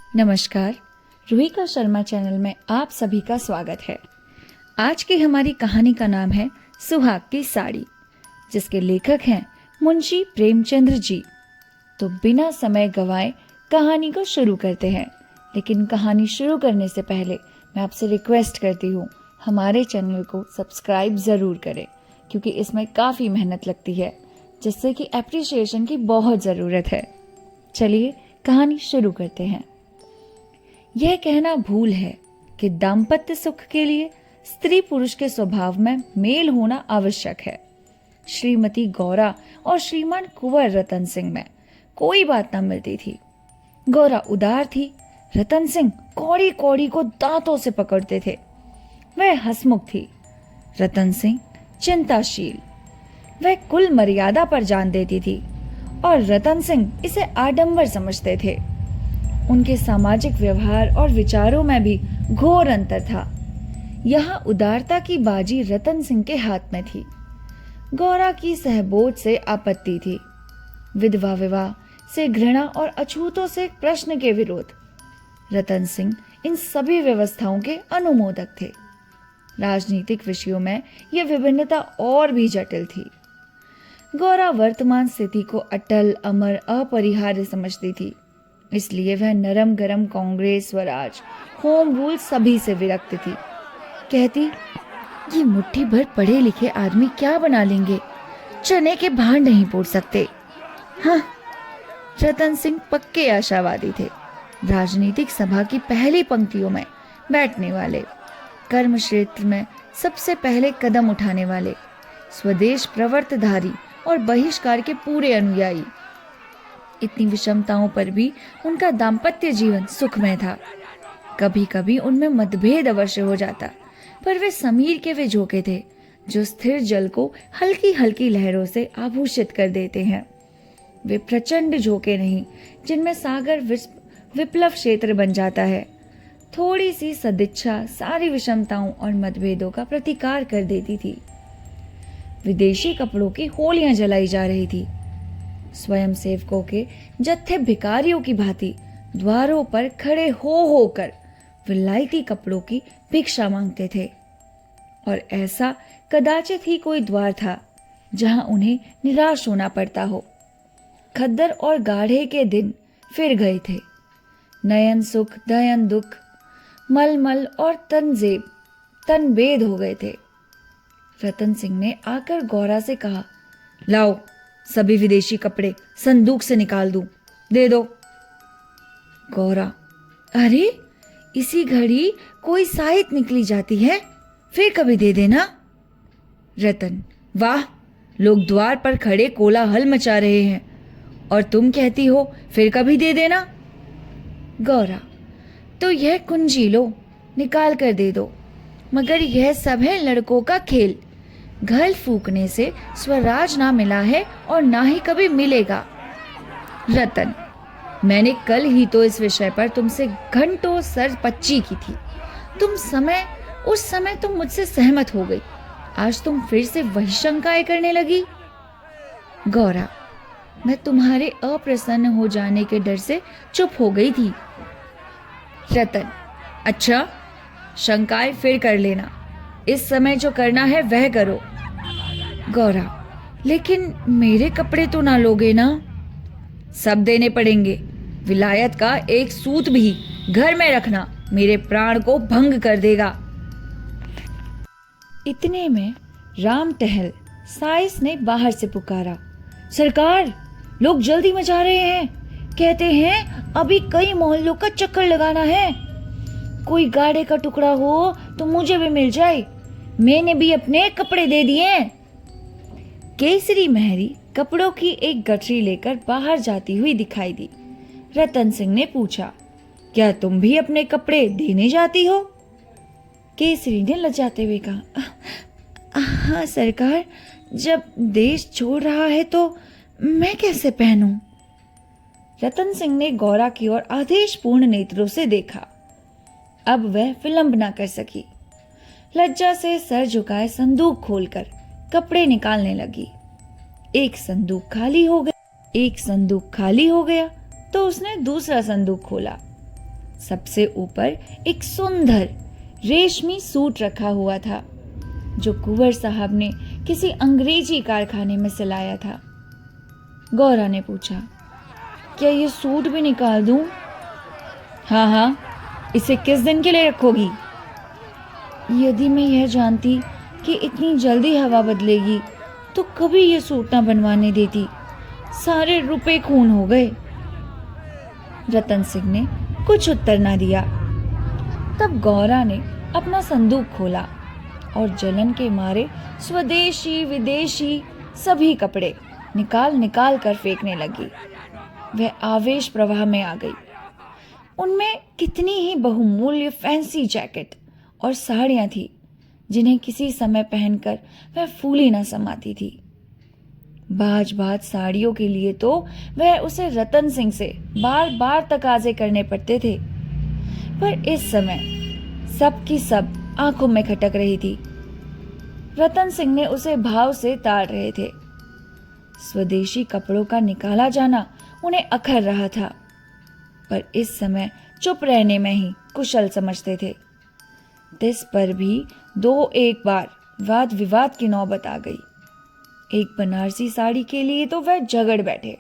नमस्कार, रुहिका शर्मा चैनल में आप सभी का स्वागत है। आज की हमारी कहानी का नाम है सुहाग की साड़ी, जिसके लेखक हैं मुंशी प्रेमचंद्र जी। तो बिना समय गवाए कहानी को शुरू करते हैं। लेकिन कहानी शुरू करने से पहले मैं आपसे रिक्वेस्ट करती हूँ, हमारे चैनल को सब्सक्राइब ज़रूर करें, क्योंकि इसमें काफ़ी मेहनत लगती है, जिससे कि एप्रिसिएशन की बहुत ज़रूरत है। चलिए कहानी शुरू करते हैं। यह कहना भूल है कि दाम्पत्य सुख के लिए स्त्री पुरुष के स्वभाव में मेल होना आवश्यक है। श्रीमती गौरा और श्रीमान कुंवर रतन सिंह में कोई बात न मिलती थी। गौरा उदार थी, रतन सिंह कौड़ी कौड़ी को दांतों से पकड़ते थे। वह हंसमुख थी, रतन सिंह चिंताशील। वह कुल मर्यादा पर जान देती थी और रतन सिंह इसे आडंबर समझते थे। उनके सामाजिक व्यवहार और विचारों में भी घोर अंतर था। यहाँ उदारता की बाजी रतन सिंह के हाथ में थी। गौरा की सहबोध से आपत्ति थी, विधवा विवाह से घृणा और अछूतों से प्रश्न के विरोध। रतन सिंह इन सभी व्यवस्थाओं के अनुमोदक थे। राजनीतिक विषयों में यह विभिन्नता और भी जटिल थी। गौरा वर्तमान स्थिति को अटल, अमर, अपरिहार्य समझती थी। इसलिए वह नरम गरम कांग्रेस, स्वराज, होम रूल सभी से विरक्त थी। कहती, ये मुट्ठी भर पढ़े लिखे आदमी क्या बना लेंगे, चने के भांड नहीं पोड़ सकते। हाँ, रतन सिंह पक्के आशावादी थे। राजनीतिक सभा की पहली पंक्तियों में बैठने वाले, कर्म क्षेत्र में सबसे पहले कदम उठाने वाले, स्वदेश प्रवर्तधारी और बहिष्कार के पूरे अनुयायी। इतनी विषमताओं पर भी उनका दाम्पत्य जीवन सुखमय था। कभी कभी उनमें मतभेद अवश्य हो जाता, पर वे समीर के वे झोंके थे जो स्थिर जल को हल्की हल्की लहरों से आभूषित कर देते हैं। वे प्रचंड झोंके नहीं, जिनमें सागर विप्लव क्षेत्र बन जाता है। थोड़ी सी सदिच्छा सारी विषमताओं और मतभेदों का प्रतिकार कर देती थी। विदेशी कपड़ों की होलियां जलाई जा रही थी। स्वयं सेवकों के जत्थे भिखारियों की भांति द्वारों पर खड़े हो कर विलायती कपड़ों की भिक्षा मांगते थे। और ऐसा कदाचित ही कोई द्वार था जहां उन्हें निराश होना पड़ता हो। खद्दर और गाढ़े के दिन फिर गए थे। नयन सुख, दयन दुख, मलमल और तनजेब तनबेद हो गए थे। रतन सिंह ने आकर गौरा से कहा, लाओ सभी विदेशी कपड़े संदूक से निकाल दूं, दे दो। गौरा, अरे इसी घड़ी कोई साइत निकली जाती है, फिर कभी दे देना। रतन, वाह, लोग द्वार पर खड़े कोलाहल मचा रहे हैं और तुम कहती हो फिर कभी दे देना। गौरा, तो यह कुंजी लो, निकाल कर दे दो, मगर यह सब है लड़कों का खेल। घल फूकने से स्वराज ना मिला है और ना ही कभी मिलेगा। रतन, मैंने कल ही तो इस विषय पर तुमसे घंटों सरपच्ची की थी। उस समय तुम मुझसे सहमत हो गई। आज तुम फिर से वही शंकाएं करने लगी। गौरा, मैं तुम्हारे अप्रसन्न हो जाने के डर से चुप हो गई थी। रतन, अच्छा, शंकाएं फिर कर लेना, इस समय जो करना है वह करो। गौरा, लेकिन मेरे कपड़े तो ना लोगे ना? सब देने पड़ेंगे। विलायत का एक सूत भी घर में रखना मेरे प्राण को भंग कर देगा। इतने में राम टहल साइस ने बाहर से पुकारा, सरकार, लोग जल्दी मचा रहे हैं। कहते हैं अभी कई मोहल्लों का चक्कर लगाना है। कोई गाड़े का टुकड़ा हो तो मुझे भी मिल जाए, मैंने भी अपने कपड़े दे दिए। केसरी महरी कपड़ों की एक गठरी लेकर बाहर जाती हुई दिखाई दी। रतन सिंह ने पूछा, क्या तुम भी अपने कपड़े देने जाती हो? केसरी ने लजाते हुए कहा, हाँ सरकार, जब देश छोड़ रहा है तो मैं कैसे पहनूं? रतन सिंह ने गौरा की ओर आदेशपूर्ण नेत्रों से देखा। अब वह विलंब न कर सकी। लज्जा से सर झुकाए संदूक खोलकर कपड़े निकालने लगी। एक संदूक खाली हो गया तो उसने दूसरा संदूक खोला। सबसे ऊपर एक सुंदर रेशमी सूट रखा हुआ था जो कुंवर साहब ने किसी अंग्रेजी कारखाने में सिलाया था। गौरा ने पूछा, क्या ये सूट भी निकाल दूं? हाँ हाँ, इसे किस दिन के लिए रखोगी? यदि मैं यह जानती कि इतनी जल्दी हवा बदलेगी तो कभी ये सूट ना बनवाने देती। सारे रुपए खून हो गए। रतन सिंह ने कुछ उत्तर ना दिया। तब गौरा ने अपना संदूक खोला और जलन के मारे स्वदेशी विदेशी सभी कपड़े निकाल निकाल कर फेंकने लगी। वह आवेश प्रवाह में आ गई। उनमें कितनी ही बहुमूल्य फैंसी जैकेट और साड़ियां थी जिन्हें किसी समय पहनकर वह फूली न समाती थी। बाज बाज साड़ियों के लिए तो वह उसे रतन सिंह से बार बार तकाजे करने पड़ते थे, पर इस समय सब की सब आंखों में खटक रही थी। रतन सिंह ने उसे भाव से ताड़ रहे थे। स्वदेशी कपड़ों का निकाला जाना उन्हें अखर रहा था, पर इस समय चुप रहने में ही कुशल समझते थे। इस पर भी दो एक बार वाद विवाद की नौबत आ गई। एक बनारसी साड़ी के लिए तो वह झगड़ बैठे।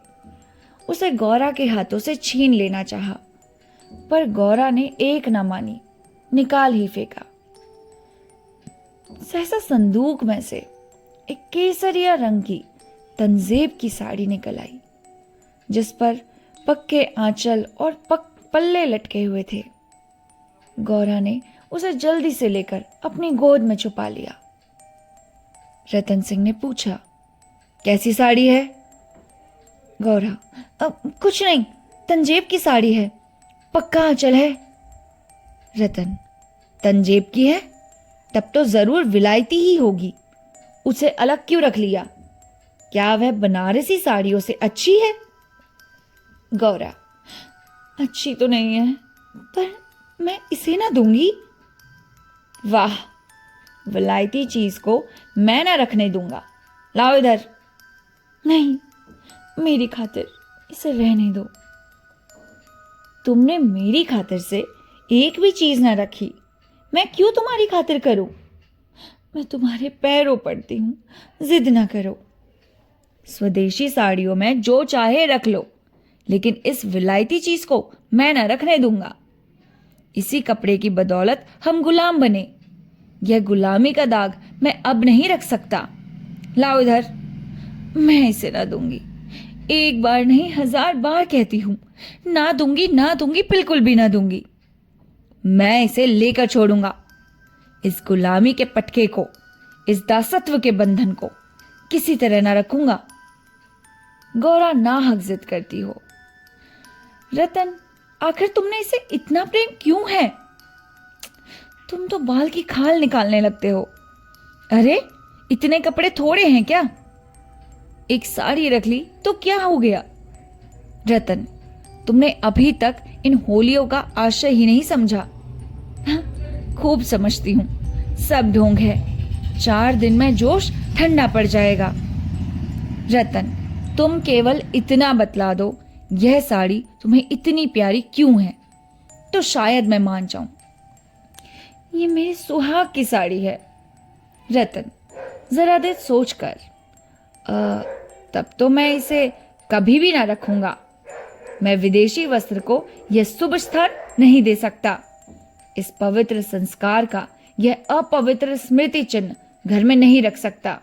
उसे गौरा के हाथों से छीन लेना चाहा, पर गौरा ने एक न मानी, निकाल ही फेंका। सहसा संदूक में से एक केसरिया रंग की तंजेब की साड़ी निकल आई, जिस पर पक्के आंचल और पल्ले लटके हुए थे। गौरा ने उसे जल्दी से लेकर अपनी गोद में छुपा लिया। रतन सिंह ने पूछा, कैसी साड़ी है? गौरा, कुछ नहीं, तंजेब की साड़ी है, पक्का आंचल है। रतन, तंजेब की है? तब तो जरूर विलायती ही होगी। उसे अलग क्यों रख लिया? क्या वह बनारसी साड़ियों से अच्छी है? गौरा, अच्छी तो नहीं है, पर मैं इसे ना दूंगी। वाह, विलायती चीज को मैं ना रखने दूंगा। लाओ इधर। नहीं, मेरी खातिर इसे रहने दो। तुमने मेरी खातिर से एक भी चीज ना रखी, मैं क्यों तुम्हारी खातिर करूं? मैं तुम्हारे पैरों पड़ती हूं, जिद ना करो। स्वदेशी साड़ियों में जो चाहे रख लो, लेकिन इस विलायती चीज को मैं ना रखने दूंगा। इसी कपड़े की बदौलत हम गुलाम बने। यह गुलामी का दाग मैं अब नहीं रख सकता। लाओ इधर। मैं इसे ना दूंगी। एक बार नहीं, 1000 बार कहती हूं, ना दूंगी, ना दूंगी, बिल्कुल भी ना दूंगी। मैं इसे लेकर छोड़ूंगा। इस गुलामी के पटके को, इस दासत्व के बंधन को किसी तरह ना रखूंगा। गौरा नाहक जिद करती हो। रतन, आखिर तुमने इसे इतना प्रेम क्यों है? तुम तो बाल की खाल निकालने लगते हो। अरे, इतने कपड़े थोड़े हैं क्या? एक साड़ी रख ली तो क्या हो गया? रतन, तुमने अभी तक इन होलियों का आशय ही नहीं समझा। हाँ, खूब समझती हूं, सब ढोंग है। 4 दिन में जोश ठंडा पड़ जाएगा। रतन, तुम केवल इतना बतला दो, यह साड़ी तुम्हें इतनी प्यारी क्यों है, तो शायद मैं मान जाऊं। ये मेरे सुहाग की साड़ी है। रतन, जरा देर सोच कर। तब तो मैं इसे कभी भी ना रखूंगा। मैं विदेशी वस्त्र को यह शुभ स्थान नहीं दे सकता। इस पवित्र संस्कार का यह अपवित्र स्मृति चिन्ह घर में नहीं रख सकता।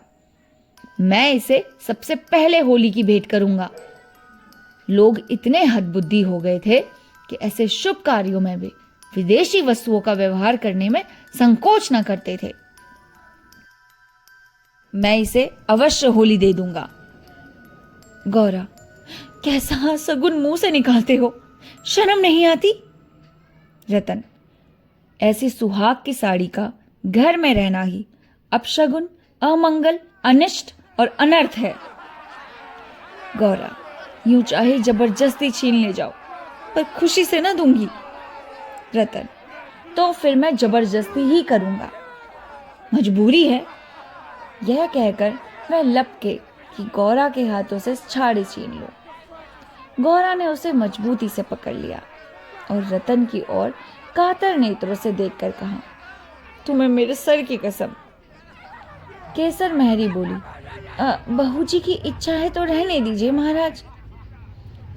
मैं इसे सबसे पहले होली की भेंट करूंगा। लोग इतने हदबुद्धि हो गए थे कि ऐसे शुभ कार्यों में भी विदेशी वस्तुओं का व्यवहार करने में संकोच न करते थे। मैं इसे अवश्य होली दे दूंगा। गौरा, कैसा सगुन मुंह से निकालते हो, शर्म नहीं आती? रतन, ऐसी सुहाग की साड़ी का घर में रहना ही अपशगुन, अमंगल, अनिष्ट और अनर्थ है। गौरा, यूं चाहे जबरदस्ती छीन ले जाओ, पर खुशी से ना दूंगी। रतन, तो फिर मैं जबरदस्ती ही करूंगा, मजबूरी है। यह कहकर वह लपके कि गौरा के हाथों से छाड़ी छीन लो। गौरा ने उसे मजबूती से पकड़ लिया और रतन की ओर कातर नेत्रों से देखकर कहा, तुम्हें मेरे सर की कसम। केसर महरी बोली, बहू जी की इच्छा है तो रहने दीजिए महाराज।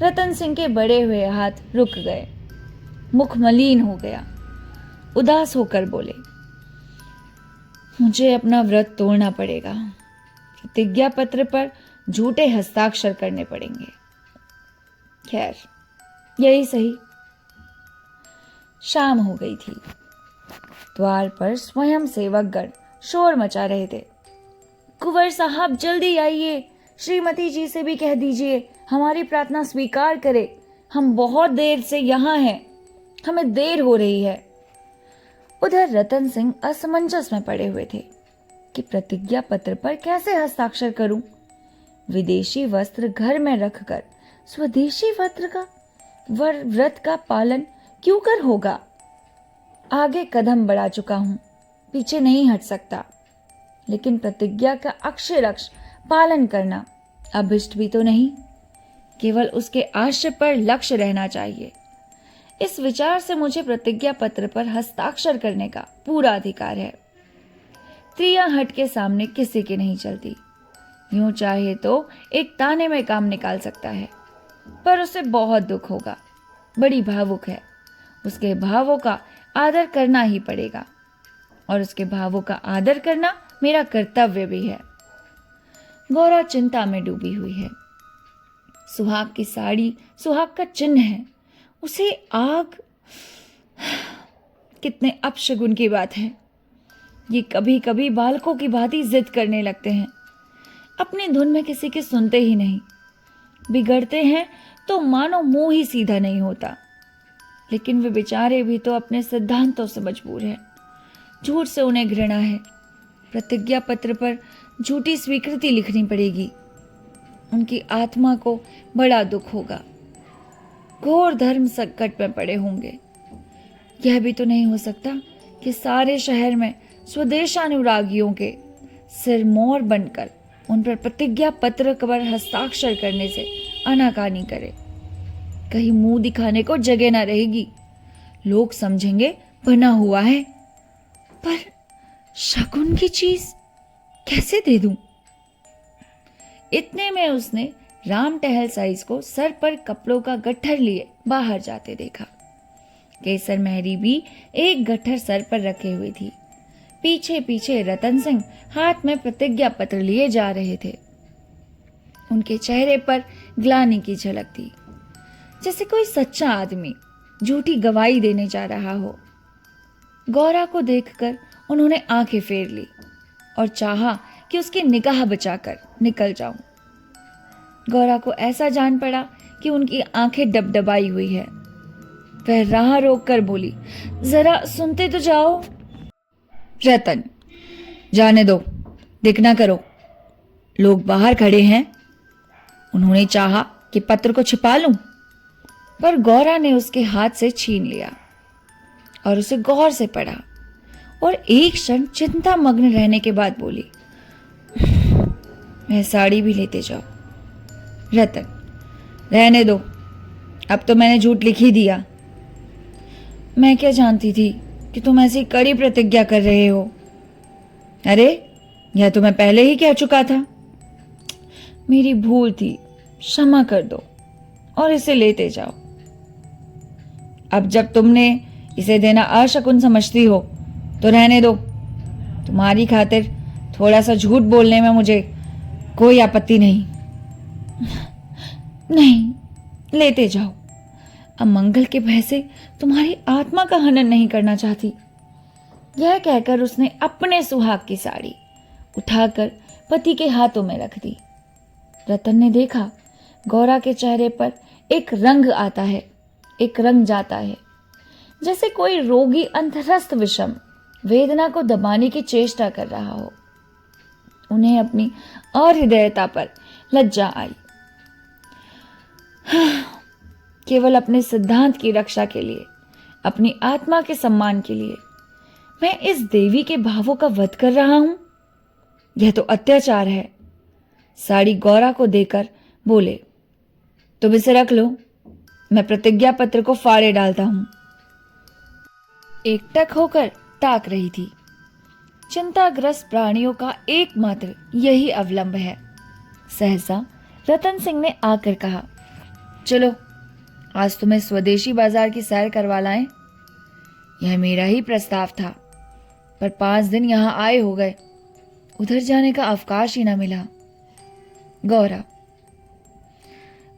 रतन सिंह के बड़े हुए हाथ रुक गए, मुख मलिन हो गया। उदास होकर बोले, मुझे अपना व्रत तोड़ना पड़ेगा। प्रतिज्ञा पत्र पर झूठे हस्ताक्षर करने पड़ेंगे। खैर, यही सही। शाम हो गई थी। द्वार पर स्वयं सेवकगण शोर मचा रहे थे। कुंवर साहब जल्दी आइए, श्रीमती जी से भी कह दीजिए हमारी प्रार्थना स्वीकार करे। हम बहुत देर से यहाँ हैं, हमें देर हो रही है। उधर रतन सिंह असमंजस में पड़े हुए थे कि प्रतिज्ञा पत्र पर कैसे हस्ताक्षर करूं। विदेशी वस्त्र घर में रखकर स्वदेशी व्रत का पालन क्यों कर होगा। आगे कदम बढ़ा चुका हूं, पीछे नहीं हट सकता। लेकिन प्रतिज्ञा का अक्षर पालन करना अभिष्ट भी तो नहीं, केवल उसके आशय पर लक्ष्य रहना चाहिए। इस विचार से मुझे प्रतिज्ञा पत्र पर हस्ताक्षर करने का पूरा अधिकार है। त्रियां हट के सामने किसी की नहीं चलती। यूं चाहे तो एक ताने में काम निकाल सकता है, पर उसे बहुत दुख होगा। बड़ी भावुक है, उसके भावों का आदर करना ही पड़ेगा, और उसके भावों का आदर करना मेरा कर्तव्य भी है। गौरा चिंता में डूबी हुई है। सुहाग की साड़ी सुहाग का चिन्ह है, उसे आग। कितने अपशगुन की बात है। ये कभी कभी बालकों की भांति जिद करने लगते हैं, अपनी धुन में किसी की सुनते ही नहीं। बिगड़ते हैं तो मानो मुंह ही सीधा नहीं होता। लेकिन वे बेचारे भी तो अपने सिद्धांतों से मजबूर हैं। झूठ से उन्हें घृणा है। प्रतिज्ञा पत्र पर झूठी स्वीकृति लिखनी पड़ेगी। उनकी आत्मा को बड़ा दुख होगा। घोर धर्म संकट में पड़े होंगे। यह भी तो नहीं हो सकता कि सारे शहर में स्वदेशानुरागियों के सिरमौर बनकर उन पर प्रतिज्ञा पत्र पर हस्ताक्षर करने से आनाकानी करे। कहीं मुंह दिखाने को जगह ना रहेगी। लोग समझेंगे बना हुआ है। पर शगुन की चीज कैसे दे दूं? इतने में उसने राम टहल साइज को सर पर कपड़ों का गट्ठर लिए बाहर जाते देखा। केसर महरी भी एक गट्ठर सर पर रखे हुए थी। पीछे पीछे रतन सिंह हाथ में प्रतिज्ञा पत्र लिए जा रहे थे। उनके चेहरे पर ग्लानि की झलक थी, जैसे कोई सच्चा आदमी झूठी गवाही देने जा रहा हो। गौरा को देखकर उन्होंने आंखें फेर ली और चाहा कि उसकी निगाह बचाकर निकल जाऊं। गौरा को ऐसा जान पड़ा कि उनकी आंखें डबडबाई हुई है। वह राह रोक कर बोली, जरा सुनते तो जाओ। रतन, जाने दो, दिखना करो, लोग बाहर खड़े हैं। उन्होंने चाहा कि पत्र को छिपा लूं, पर गौरा ने उसके हाथ से छीन लिया और उसे गौर से पढ़ा और एक क्षण चिंता मग्न रहने के बाद बोली, मैं साड़ी भी लेते जाओ। रतन, रहने दो, अब तो मैंने झूठ लिख ही दिया। मैं क्या जानती थी कि तुम ऐसी कड़ी प्रतिज्ञा कर रहे हो। अरे, यह तो मैं पहले ही कह चुका था। मेरी भूल थी, क्षमा कर दो और इसे लेते जाओ। अब जब तुमने इसे देना अशकुन समझती हो तो रहने दो। तुम्हारी खातिर थोड़ा सा झूठ बोलने में मुझे कोई आपत्ति नहीं। नहीं, लेते जाओ। अमंगल के भय से तुम्हारी आत्मा का हनन नहीं करना चाहती। यह कहकर उसने अपने सुहाग की साड़ी उठाकर पति के हाथों में रख दी। रतन ने देखा, गौरा के चेहरे पर एक रंग आता है, एक रंग जाता है, जैसे कोई रोगी अंतरस्थ विषम वेदना को दबाने की चेष्टा कर रहा हो। उन्हें अपनी अहृदयता पर लज्जा आई। केवल अपने सिद्धांत की रक्षा के लिए, अपनी आत्मा के सम्मान के लिए मैं इस देवी के भावों का वध कर रहा हूं। यह तो अत्याचार है। साड़ी गौरा को देकर बोले, तुम इसे रख लो, मैं प्रतिज्ञा पत्र को फाड़े डालता हूं। एकटक होकर ताक रही थी। चिंताग्रस्त प्राणियों का एकमात्र यही अवलंब है। सहसा रतन सिंह ने आकर कहा, चलो आज तुम्हें स्वदेशी बाजार की सैर करवा लाएं। यह मेरा ही प्रस्ताव था, पर 5 दिन यहां आए हो गए, उधर जाने का अवकाश ही ना मिला। गौरा,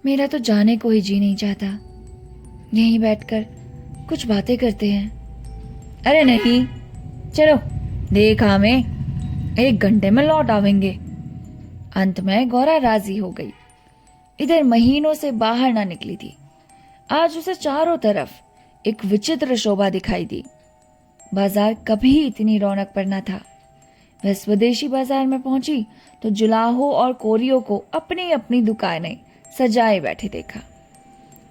मेरा तो जाने को ही जी नहीं चाहता। यहीं बैठकर कुछ बातें करते हैं। अरे नहीं, चलो देखा हमें, 1 घंटे में लौट आवेंगे। अंत में गौरा राजी हो गई। इधर महीनों से बाहर ना निकली थी। आज उसे चारों तरफ एक विचित्र शोभा दिखाई दी। बाजार कभी इतनी रौनक पर न था। वह स्वदेशी बाजार में पहुंची तो जुलाहों और कोरियों को अपनी अपनी दुकानें सजाए बैठे देखा।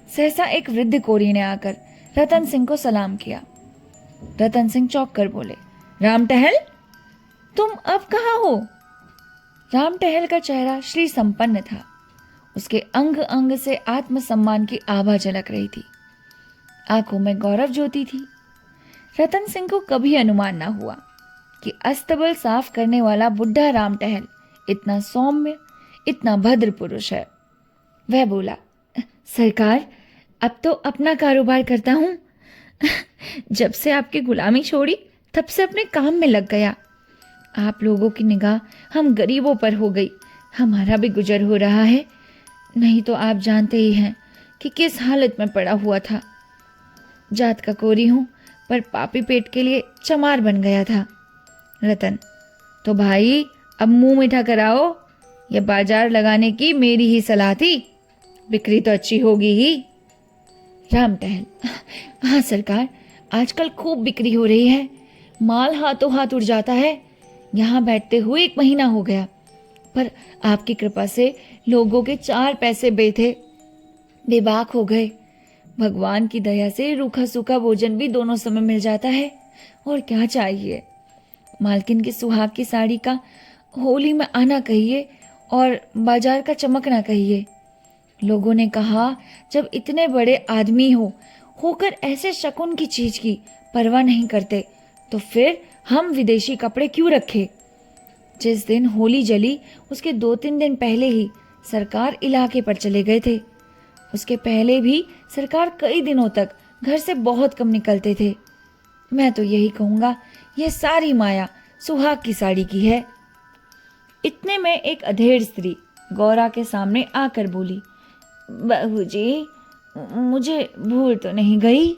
सहसा एक वृद्ध कोरी ने आकर रतन सिंह को सलाम किया। रतन सिंह चौंक कर बोले, राम टहल, तुम अब कहाँ हो? राम टहल का चेहरा श्री संपन्न था। उसके अंग अंग से आत्मसम्मान की आभा झलक रही थी। आंखों में गौरव ज्योति थी। रतन सिंह को कभी अनुमान न हुआ कि अस्तबल साफ करने वाला बुढ़ा राम टहल इतना सौम्य, इतना भद्र पुरुष है। वह बोला, सरकार, अब तो अपना कारोबार करता हूं। जब से आपकी गुलामी छोड़ी तब से अपने काम में लग गया। आप लोगों की निगाह हम गरीबों पर हो गई, हमारा भी गुजर हो रहा है। नहीं तो आप जानते ही हैं कि किस हालत में पड़ा हुआ था। जात का कोरी हूं, पर पापी पेट के लिए चमार बन गया था। रतन, तो भाई अब मुंह मीठा कराओ। यह बाजार लगाने की मेरी ही सलाह थी, बिक्री तो अच्छी होगी ही। राम टहल, हाँ सरकार, आजकल खूब बिक्री हो रही है। माल हाथों हाथ उड़ जाता है। यहाँ बैठते हुए 1 महीना हो गया, पर आपकी कृपा से लोगों के 4 पैसे बेथे बेबाक हो गए। भगवान की दया से रूखा सूखा भोजन भी दोनों समय मिल जाता है, और क्या चाहिए। मालकिन की सुहाग की साड़ी का होली में आना कहिए और बाजार का चमकना कहिए। लोगों ने कहा, जब इतने बड़े आदमी होकर ऐसे शकुन की चीज की परवाह नहीं करते, तो फिर हम विदेशी कपड़े क्यों रखे। जिस दिन होली जली उसके 2-3 दिन पहले ही सरकार इलाके पर चले गए थे। उसके पहले भी सरकार कई दिनों तक घर से बहुत कम निकलते थे। मैं तो यही कहूँगा, यह सारी माया सुहाग की साड़ी की है। इतने में एक अधेड़ स्त्री गौरा के सामने आकर बोली, बहू जी, मुझे भूल तो नहीं गई।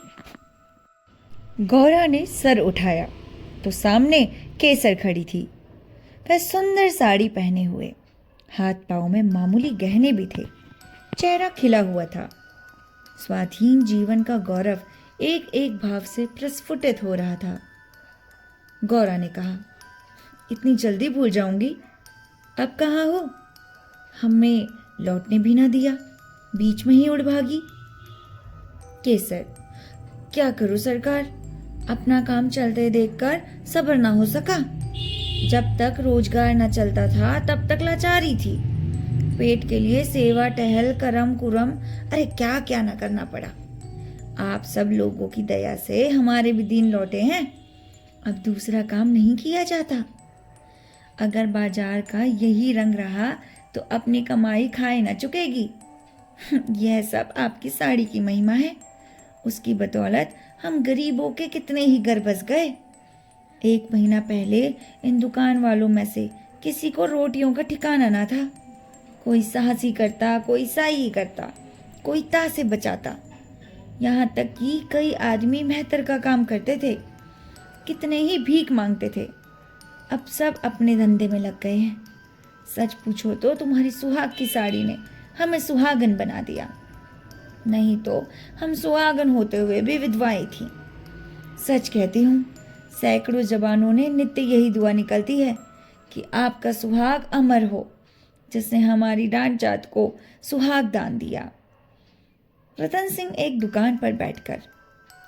गौरा ने सर उठाया तो सामने केसर खड़ी थी। वह सुंदर साड़ी पहने हुए, हाथ पांव में मामूली गहने भी थे। चेहरा खिला हुआ था। स्वाधीन जीवन का गौरव एक एक भाव से प्रस्फुटित हो रहा था। गौरा ने कहा, इतनी जल्दी भूल जाऊंगी? अब कहाँ हो? हमें लौटने भी ना दिया, बीच में ही उड़ भागी। केसर, क्या करूं सरकार, अपना काम चलते देखकर सब्र ना हो सका। जब तक रोजगार न चलता था तब तक लाचारी थी। पेट के लिए सेवा टहल करम कुरम, अरे क्या क्या न करना पड़ा। आप सब लोगों की दया से हमारे भी दिन लौटे हैं। अब दूसरा काम नहीं किया जाता। अगर बाजार का यही रंग रहा तो अपनी कमाई खाए न चुकेगी। यह सब आपकी साड़ी की महिमा है। उसकी बदौलत हम गरीबों के कितने ही घर बस गए। 1 महीना पहले इन दुकान वालों में से किसी को रोटियों का ठिकाना ना था। कोई साहसी करता, कोई साई करता, कोई तासे बचाता। यहाँ तक कि कई आदमी मेहतर का काम करते थे, कितने ही भीख मांगते थे। अब सब अपने धंधे में लग गए हैं। सच पूछो तो तुम्हारी सुहाग की साड़ी ने हमें सुहागन बना दिया। नहीं तो हम सुहागन होते हुए भी विधवाएं थी। सच कहती हूँ, सैकड़ों जवानों ने नित्य यही दुआ निकलती है कि आपका सुहाग अमर हो, जिसने हमारी डांट जात को सुहाग दान दिया। रतन सिंह एक दुकान पर बैठकर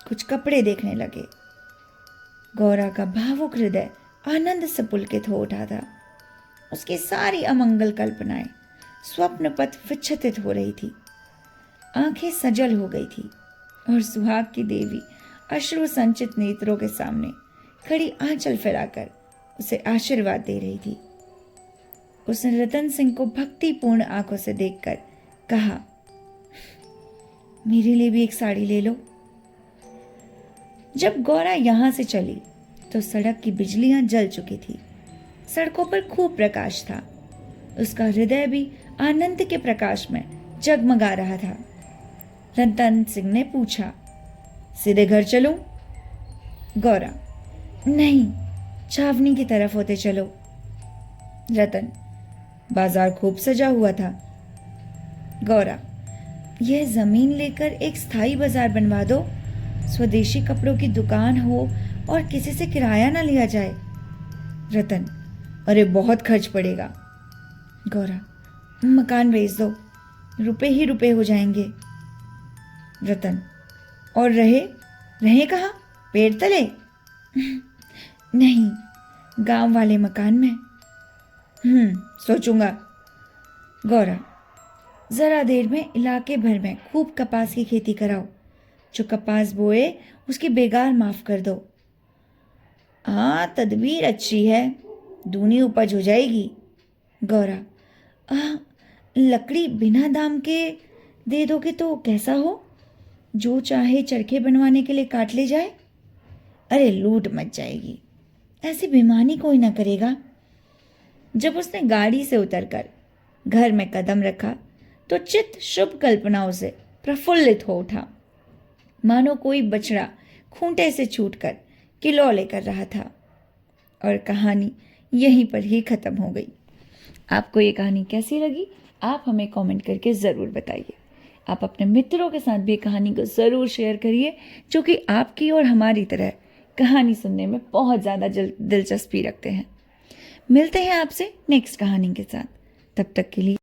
कुछ कपड़े देखने लगे। गौरा का भावुक हृदय आनंद से पुलकित हो उठा था। उसकी सारी अमंगल कल्पनाएं स्वप्न पथ विच्छेदित हो रही थी। आंखें सजल हो गई थी और सुहाग की देवी अश्रु संचित नेत्रों के सामने खड़ी आंचल फैलाकर उसे आशीर्वाद दे रही थी। उसने रतन सिंह को भक्तिपूर्ण आंखों से देखकर कहा, मेरे लिए भी एक साड़ी ले लो। जब गौरा यहां से चली तो सड़क की बिजलियां जल चुकी थी। सड़कों पर खूब प्रकाश था। उसका हृदय भी आनंद के प्रकाश में जगमगा रहा था। रतन सिंह ने पूछा, सीधे घर चलूं? गौरा, नहीं, छावनी की तरफ होते चलो। रतन, बाजार खूब सजा हुआ था। गौरा, यह जमीन लेकर एक स्थायी बाजार बनवा दो, स्वदेशी कपड़ों की दुकान हो और किसी से किराया ना लिया जाए। रतन, अरे बहुत खर्च पड़ेगा। गौरा, मकान बेच दो, रुपए ही रुपए हो जाएंगे। रतन, और रहे कहाँ? पेड़ तले? नहीं, गांव वाले मकान में। सोचूंगा। गौरा, जरा देर में इलाके भर में खूब कपास की खेती कराओ। जो कपास बोए उसकी बेगार माफ कर दो। हाँ, तदबीर अच्छी है, दूनी उपज हो जाएगी। गौरा, लकड़ी बिना दाम के दे दोगे तो कैसा हो? जो चाहे चरखे बनवाने के लिए काट ले जाए। अरे लूट मच जाएगी, ऐसी बेईमानी कोई ना करेगा। जब उसने गाड़ी से उतरकर घर में कदम रखा तो चित्त शुभ कल्पनाओं से प्रफुल्लित हो उठा, मानो कोई बछड़ा खूंटे से छूटकर किलौ लेकर रहा था। और कहानी यहीं पर ही खत्म हो गई। आपको ये कहानी कैसी लगी? आप हमें कमेंट करके ज़रूर बताइए। आप अपने मित्रों के साथ भी कहानी को ज़रूर शेयर करिए, जो कि आपकी और हमारी तरह कहानी सुनने में बहुत ज़्यादा दिलचस्पी रखते हैं। मिलते हैं आपसे नेक्स्ट कहानी के साथ। तब तक के लिए